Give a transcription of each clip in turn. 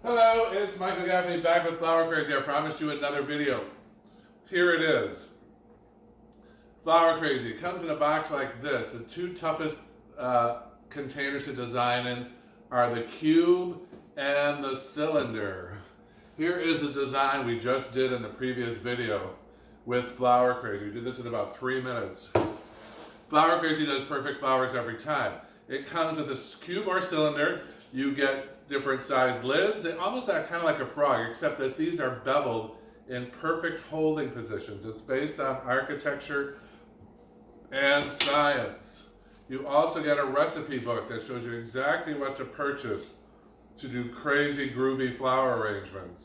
Hello, it's Michael Gaffney back with Flower Crazy. I promised you another video. Here it is. Flower Crazy. It comes in a box like this. The two toughest containers to design in are the cube and the cylinder. Here is the design we just did in the previous video with Flower Crazy. We did this in about 3 minutes. Flower Crazy does perfect flowers every time. It comes with a cube or cylinder. You get different size lids. They almost act kind of like a frog, except that these are beveled in perfect holding positions. It's based on architecture and science. You also get a recipe book that shows you exactly what to purchase to do crazy, groovy flower arrangements.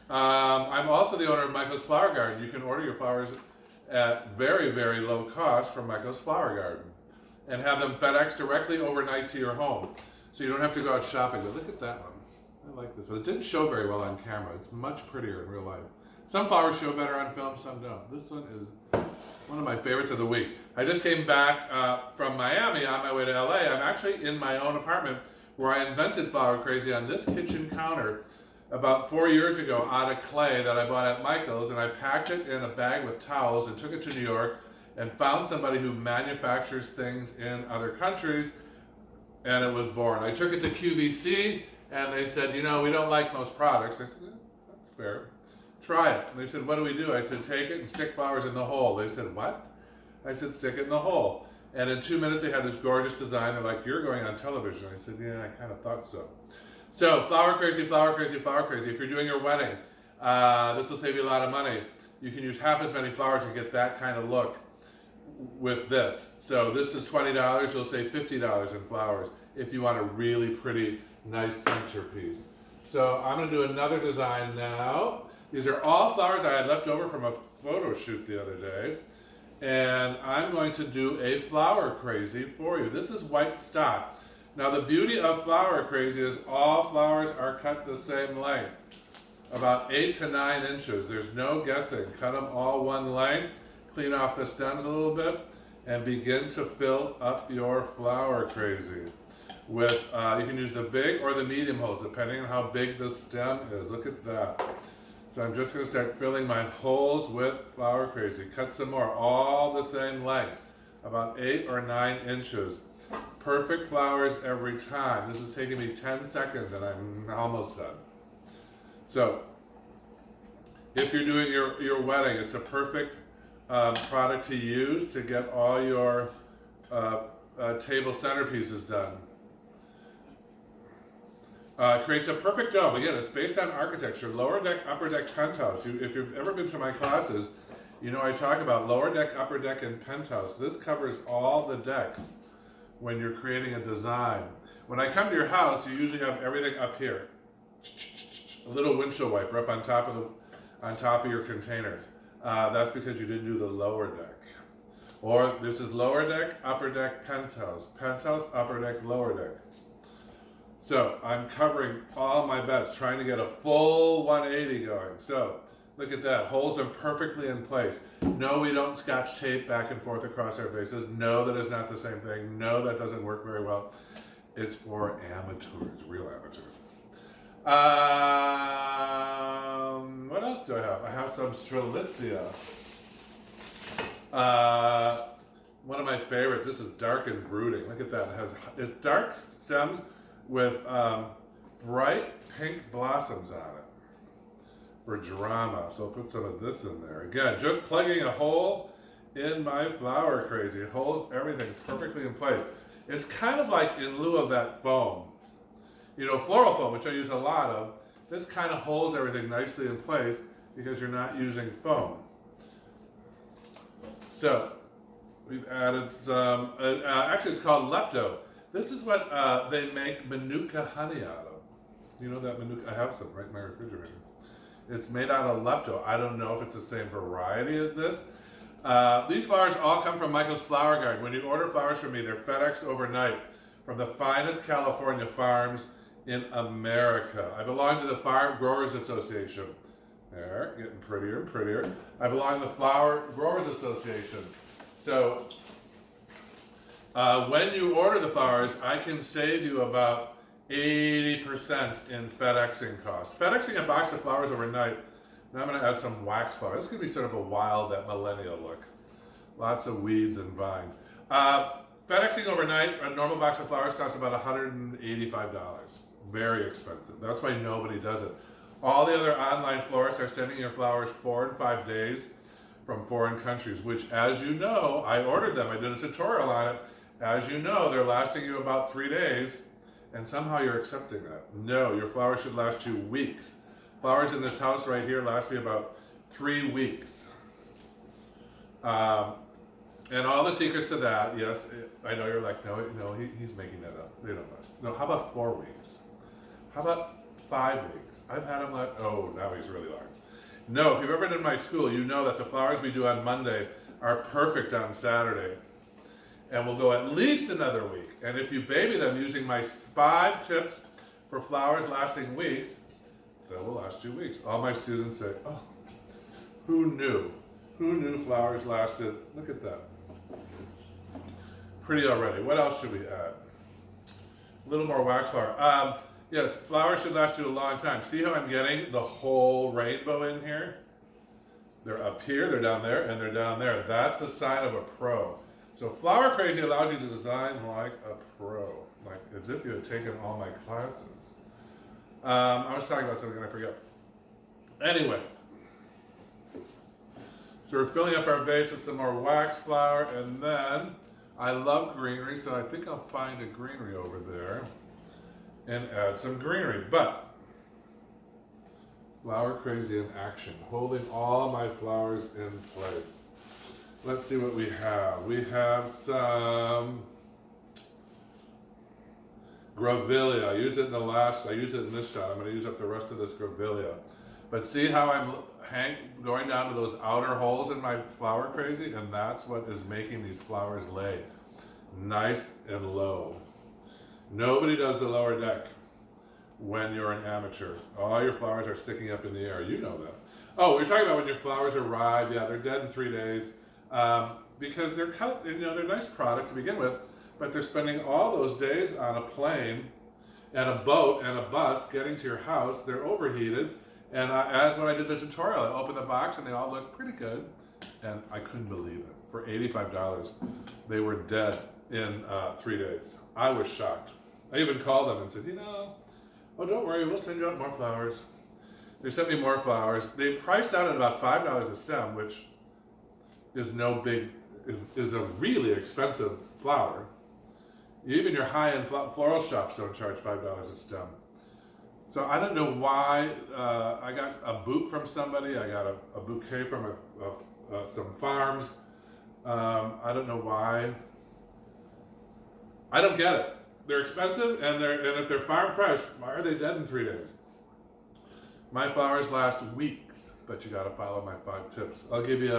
I'm also the owner of Michael's Flower Garden. You can order your flowers at very, very low cost from Michael's Flower Garden and have them FedEx directly overnight to your home. So you don't have to go out shopping. But look at that one. I like this one. It didn't show very well on camera. It's much prettier in real life. Some flowers show better on film, some don't. This one is one of my favorites of the week. I just came back from Miami on my way to LA. I'm actually in my own apartment where I invented Flower Crazy on this kitchen counter about 4 years ago out of clay that I bought at Michael's, and I packed it in a bag with towels and took it to New York and found somebody who manufactures things in other countries, and it was born. I took it to QVC and they said, you know, we don't like most products. I said, that's fair. Try it. And they said, what do we do? I said, take it and stick flowers in the hole. They said, what? I said, stick it in the hole. And in 2 minutes they had this gorgeous design. They're like, you're going on television. I said, yeah, I kind of thought so. So Flower Crazy, Flower Crazy, Flower Crazy. If you're doing your wedding, this will save you a lot of money. You can use half as many flowers and get that kind of look with this. So this is $20. You'll save $50 in flowers if you want a really pretty, nice centerpiece. So I'm going to do another design now. These are all flowers I had left over from a photo shoot the other day. And I'm going to do a Flower Crazy for you. This is white stock. Now the beauty of Flower Crazy is all flowers are cut the same length, about 8 to 9 inches. There's no guessing. Cut them all one length, clean off the stems a little bit, and begin to fill up your Flower Crazy. With, you can use the big or the medium holes, depending on how big the stem is. Look at that. So I'm just going to start filling my holes with Flower Crazy. Cut some more, all the same length, about 8 or 9 inches. Perfect flowers every time. This is taking me 10 seconds and I'm almost done. So, if you're doing your wedding, it's a perfect product to use to get all your table centerpieces done. Creates a perfect dome. Again, it's based on architecture. Lower deck, upper deck, penthouse. If you've ever been to my classes, you know I talk about lower deck, upper deck, and penthouse. This covers all the decks when you're creating a design. When I come to your house, you usually have everything up here. A little windshield wiper up on top of your container. That's because you didn't do the lower deck. Or this is lower deck, upper deck, penthouse. Penthouse, upper deck, lower deck. So I'm covering all my beds, trying to get a full 180 going. So look at that, holes are perfectly in place. No, we don't scotch tape back and forth across our bases. No, that is not the same thing. No, that doesn't work very well. It's for amateurs, real amateurs. What else do I have? I have some Strelitzia. One of my favorites. This is dark and brooding. Look at that. It's dark stems with bright pink blossoms on it for drama. So I'll put some of this in there. Again, just plugging a hole in my Flower Crazy. It holds everything perfectly in place. It's kind of like in lieu of that foam. You know, floral foam, which I use a lot of, this kind of holds everything nicely in place because you're not using foam. So, we've added some, actually it's called Lepto. This is what they make Manuka honey out of. You know that Manuka, I have some right in my refrigerator. It's made out of Lepto. I don't know if it's the same variety as this. These flowers all come from Michael's Flower Garden. When you order flowers from me, they're FedEx overnight from the finest California farms in America. I belong to the Farm Growers Association. There, getting prettier and prettier. I belong to the Flower Growers Association. So, when you order the flowers, I can save you about 80% in FedExing costs. FedExing a box of flowers overnight. Now I'm going to add some wax flowers. This is going to be sort of a wild, that millennial look. Lots of weeds and vine. FedExing overnight, a normal box of flowers costs about $185. Very expensive. That's why nobody does it. All the other online florists are sending your flowers 4 and 5 days from foreign countries, which, as you know, I ordered them. I did a tutorial on it. As you know, they're lasting you about 3 days, and somehow you're accepting that. No, your flowers should last you weeks. Flowers in this house right here last me about 3 weeks. And all the secrets to that, yes, I know you're like, no, he's making that up. They don't last. No, how about 4 weeks? How about 5 weeks? I've had him like, oh, now he's really large. No, if you've ever been in my school, you know that the flowers we do on Monday are perfect on Saturday. And will go at least another week. And if you baby them using my 5 tips for flowers lasting weeks, that will last you weeks. All my students say, oh, who knew? Who knew flowers lasted? Look at that. Pretty already. What else should we add? A little more wax flower. Yes, flowers should last you a long time. See how I'm getting the whole rainbow in here? They're up here, they're down there, and they're down there. That's the sign of a pro. So Flower Crazy allows you to design like a pro, like as if you had taken all my classes. I was talking about something and I forget. Anyway, so we're filling up our vase with some more wax flower, and then I love greenery, so I think I'll find a greenery over there and add some greenery. But Flower Crazy in action, holding all my flowers in place. Let's see what we have. We have some grevillea. I used it in this shot. I'm going to use up the rest of this grevillea. But see how I'm going down to those outer holes in my Flower Crazy? And that's what is making these flowers lay nice and low. Nobody does the lower deck when you're an amateur. All your flowers are sticking up in the air. You know that. Oh, we're talking about when your flowers arrive. Yeah, they're dead in 3 days. Because they're they're a nice product to begin with, but they're spending all those days on a plane and a boat and a bus getting to your house. They're overheated, and as when I did the tutorial, I opened the box and they all looked pretty good, and I couldn't believe it. For $85, they were dead in 3 days. I was shocked. I even called them and said, oh, don't worry, we'll send you out more flowers. They sent me more flowers. They priced out at about $5 a stem, which is is a really expensive flower. Even your high-end floral shops don't charge $5 a stem. So I don't know why. I got a boot from somebody. I got a bouquet from some farms. I don't know why. I don't get it. They're expensive, and if they're farm fresh, why are they dead in 3 days? My flowers last weeks, but you got to follow my 5 tips. I'll give you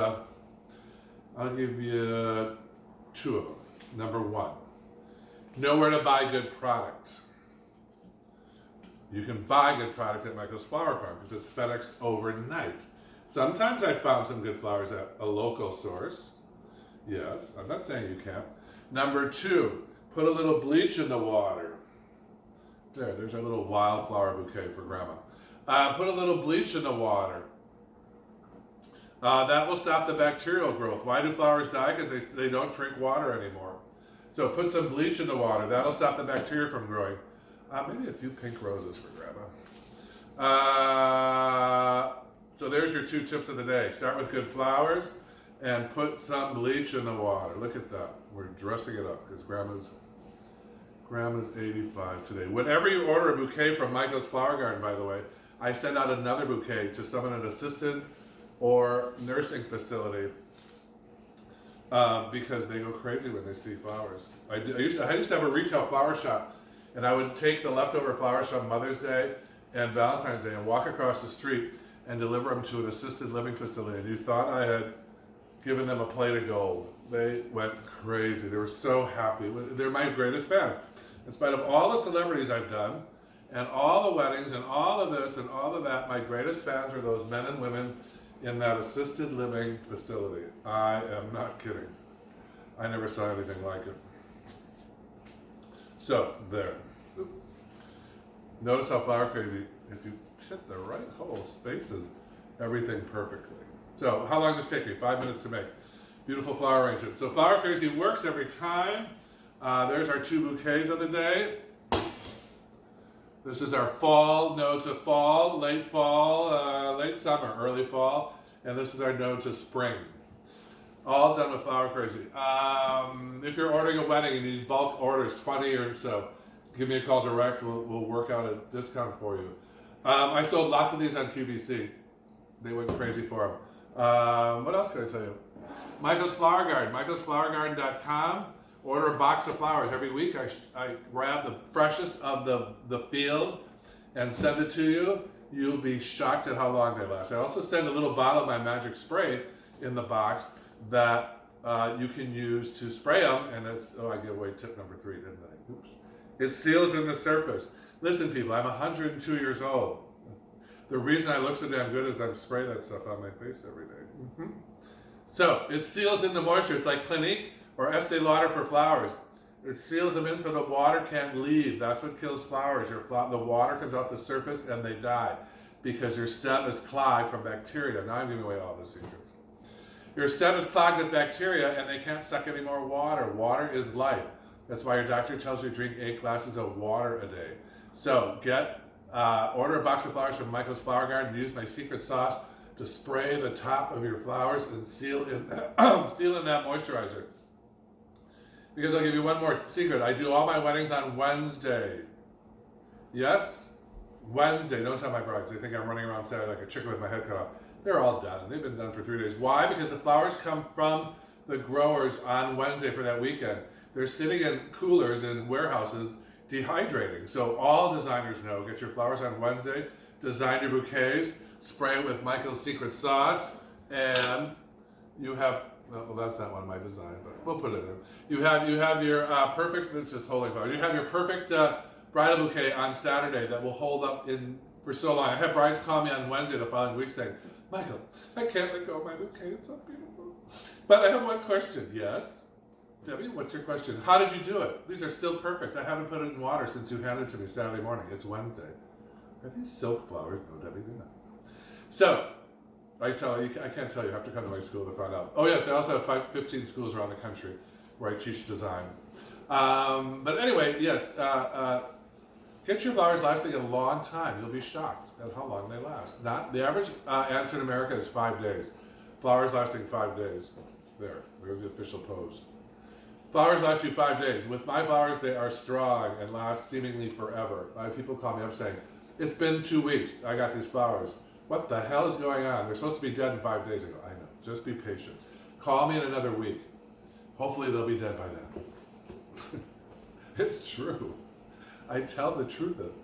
2 of them. Number 1, know where to buy good product. You can buy good product at Michael's Flower Farm because it's FedExed overnight. Sometimes I found some good flowers at a local source. Yes, I'm not saying you can't. Number 2, put a little bleach in the water. There's our little wildflower bouquet for Grandma. Put a little bleach in the water. That will stop the bacterial growth. Why do flowers die? Because they don't drink water anymore. So put some bleach in the water. That'll stop the bacteria from growing. Maybe a few pink roses for Grandma. So there's your 2 tips of the day. Start with good flowers and put some bleach in the water. Look at that. We're dressing it up because Grandma's 85 today. Whenever you order a bouquet from Michael's Flower Garden, by the way, I send out another bouquet to someone at assisted or nursing facility because they go crazy when they see flowers. I used to have a retail flower shop, and I would take the leftover flowers from Mother's Day and Valentine's Day and walk across the street and deliver them to an assisted living facility. And you thought I had given them a plate of gold. They went crazy. They were so happy. They're my greatest fan. In spite of all the celebrities I've done, and all the weddings, and all of this, and all of that, my greatest fans are those men and women in that assisted living facility. I am not kidding. I never saw anything like it. So, there. Notice how Flower Crazy, if you hit the right hole, spaces everything perfectly. So how long does this take me? 5 minutes to make. Beautiful flower arrangement. So Flower Crazy works every time. There's our 2 bouquets of the day. This is our fall, node to fall, late summer, early fall. And this is our node to spring. All done with Flower Crazy. If you're ordering a wedding and you need bulk orders, 20 or so, give me a call direct. We'll work out a discount for you. I sold lots of these on QVC. They went crazy for them. What else can I tell you? Michael's Flower Garden, michaelsflowergarden.com. Order a box of flowers. Every week I grab the freshest of the field and send it to you. You'll be shocked at how long they last. I also send a little bottle of my magic spray in the box that you can use to spray them. And it's, I gave away tip number 3, didn't I? Oops. It seals in the surface. Listen, people, I'm 102 years old. The reason I look so damn good is I'm spraying that stuff on my face every day. So it seals in the moisture. It's like Clinique or Estee Lauder for flowers. It seals them in so the water can't leave. That's what kills flowers. The water comes out the surface and they die because your stem is clogged from bacteria. Now I'm giving away all the secrets. Your stem is clogged with bacteria and they can't suck any more water. Water is life. That's why your doctor tells you to drink 8 glasses of water a day. So order a box of flowers from Michael's Flower Garden. Use my secret sauce to spray the top of your flowers and seal in that moisturizer. Because I'll give you one more secret. I do all my weddings on Wednesday. Yes? Wednesday. Don't tell my brides. They think I'm running around Saturday like a chicken with my head cut off. They're all done. They've been done for 3 days. Why? Because the flowers come from the growers on Wednesday for that weekend. They're sitting in coolers in warehouses dehydrating. So all designers know, get your flowers on Wednesday, design your bouquets, spray it with Michael's secret sauce, and you have, well, that's not one of my designs, but we'll put it in. You have your perfect, it's just holy flower. You have your perfect bridal bouquet on Saturday that will hold up for so long. I had brides call me on Wednesday the following week saying, Michael, I can't let go of my bouquet, it's so beautiful. But I have one question. Yes? Debbie, what's your question? How did you do it? These are still perfect. I haven't put it in water since you handed it to me Saturday morning. It's Wednesday. Are these silk flowers? No, Debbie, they're not. So, I can't tell you. You have to come to my school to find out. Oh, yes, I also have 15 schools around the country where I teach design. But anyway, yes, get your flowers lasting a long time. You'll be shocked at how long they last. The average answer in America is 5 days. Flowers lasting 5 days. There's the official pose. Flowers last you 5 days. With my flowers, they are strong and last seemingly forever. People call me up saying, it's been 2 weeks. I got these flowers. What the hell is going on? They're supposed to be dead in 5 days. I go, I know. Just be patient. Call me in another week. Hopefully they'll be dead by then. It's true. I tell the truth of it.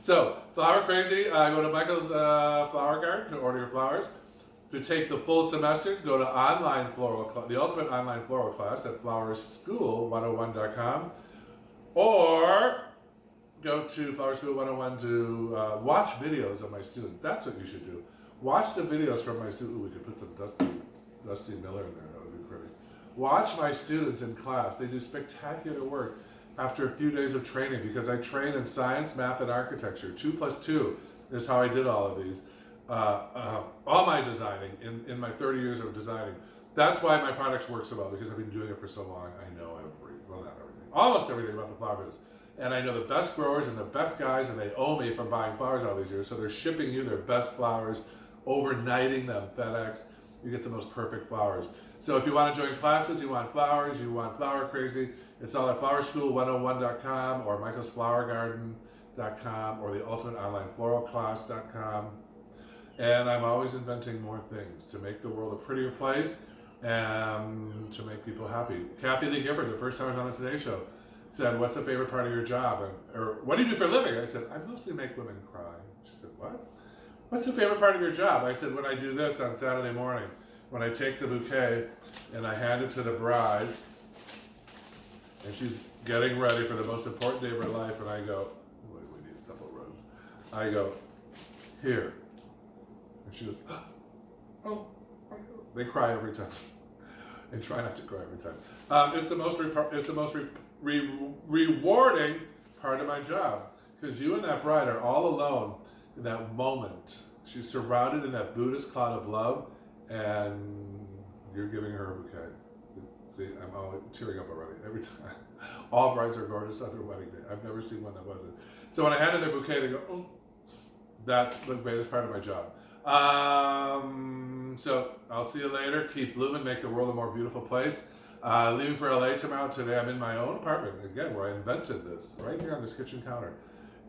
So, Flower Crazy, go to Michael's Flower Garden to order your flowers. To take the full semester, go to the ultimate online floral class at flowerschool101.com, or go to Flower School 101 to watch videos of my students. That's what you should do. Watch the videos from my students. We could put some Dusty Miller in there. That would be pretty. Watch my students in class. They do spectacular work after a few days of training because I train in science, math, and architecture. 2 + 2 is how I did all of these. All my designing in my 30 years of designing. That's why my products work so well, because I've been doing it for so long. I know not everything, almost everything about the flower business. And I know the best growers and the best guys, and they owe me for buying flowers all these years. So they're shipping you their best flowers, overnighting them, FedEx. You get the most perfect flowers. So if you want to join classes, you want flowers, you want Flower Crazy, it's all at flowerschool101.com or michaelsflowergarden.com or the ultimate online floral class.com. And I'm always inventing more things to make the world a prettier place and to make people happy. Kathy Lee Gifford, the first time I was on the Today Show, said, what's the favorite part of your job? Or what do you do for a living? I said, I mostly make women cry. She said, what? What's the favorite part of your job? I said, when I do this on Saturday morning, when I take the bouquet and I hand it to the bride, and she's getting ready for the most important day of her life, and I go, wait, we need a couple of roses. I go, here. And she goes, oh. They cry every time. And try not to cry every time. It's the most rewarding part of my job. Because you and that bride are all alone in that moment. She's surrounded in that Buddhist cloud of love, and you're giving her a bouquet. See, I'm all tearing up already every time. All brides are gorgeous on their wedding day. I've never seen one that wasn't. So when I hand in their bouquet, they go, oh, that's the greatest part of my job. So I'll see you later. Keep blooming, make the world a more beautiful place. Leaving for LA tomorrow. Today I'm in my own apartment, again, where I invented this, right here on this kitchen counter.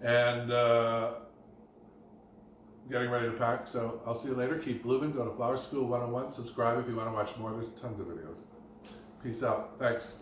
And getting ready to pack. So I'll see you later. Keep blooming. Go to Flower School 101. Subscribe if you want to watch more. There's tons of videos. Peace out. Thanks.